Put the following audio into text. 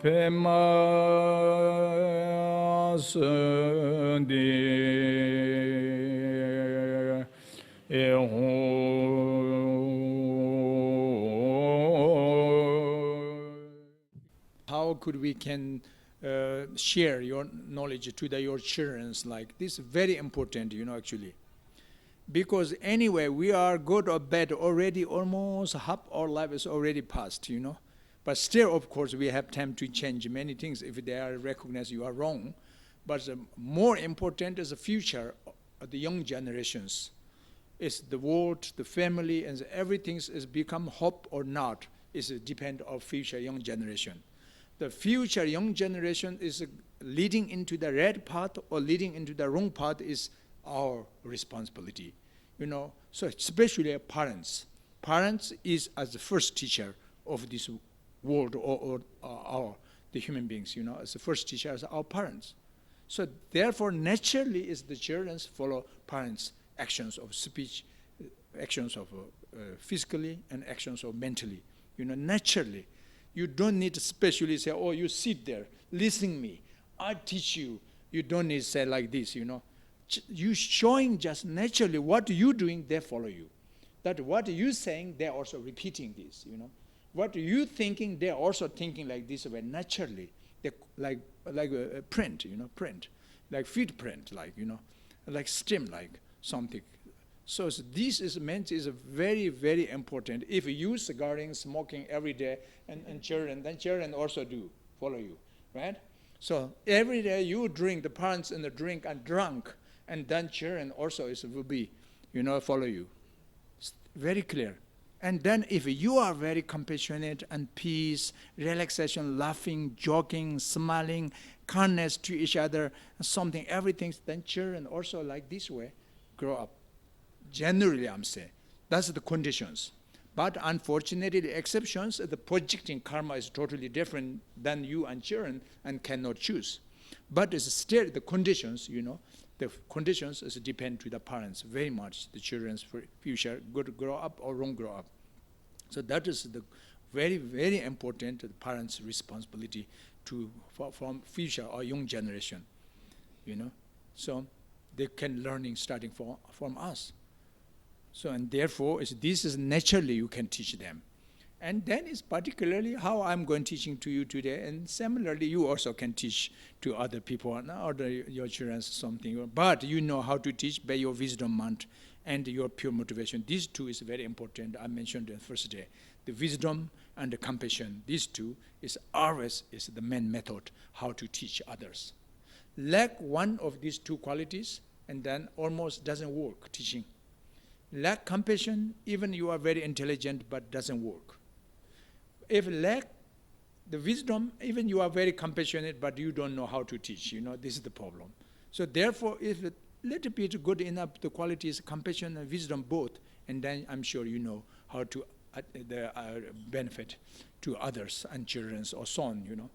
pemas How could we can share your knowledge to your children like this? Very important, actually. Because anyway, we are good or bad already, almost half our life is already past, But still, of course, we have time to change many things if they are recognized you are wrong. But more important is the future of the young generations. It's the world, the family, and everything is become hope or not is depend on future young generation. The future young generation is leading into the right path or leading into the wrong path is our responsibility, So especially parents. Parents is as the first teacher of this world or the human beings, as the first teacher as our parents. So therefore, naturally, is the children follow parents' actions of speech, actions of physically, and actions of mentally. Naturally, you don't need to specially say, "Oh, you sit there, listen me, I teach you." You don't need to say like this, You showing just naturally what you doing, they follow you. That what you saying, they're also repeating this, What you thinking, they're also thinking like this way naturally. They like a print, print, like feet print, like stem, like something. So this is meant is very, very important. If you use cigaretting, smoking every day, and children, then children also do follow you, right? So every day you drink, the parents and the drink and drunk, and then children also will be, follow you. It's very clear. And then if you are very compassionate and peace, relaxation, laughing, joking, smiling, kindness to each other, something, everything, then children also like this way grow up. Generally, I'm saying. That's the conditions. But unfortunately, the exceptions, the projecting karma is totally different than you and children and cannot choose. But it's still the conditions, the conditions is depend to the parents very much, the children's future, good grow up or wrong grow up. So that is the very, very important the parents' responsibility from future or young generation, So they can learning starting from us. So and therefore, this is naturally you can teach them. And then it's particularly how I'm going teaching to you today, and similarly you also can teach to other people or your children something. But you know how to teach by your wisdom mind and your pure motivation. These two is very important. I mentioned the first day. The wisdom and the compassion, these two is always is the main method how to teach others. Lack one of these two qualities, and then almost doesn't work teaching. Lack compassion, even you are very intelligent, but doesn't work. If lack the wisdom, even you are very compassionate, but you don't know how to teach, this is the problem. So therefore, if a little bit good enough, the qualities, compassion and wisdom both, and then I'm sure you know how to benefit to others and children or so on,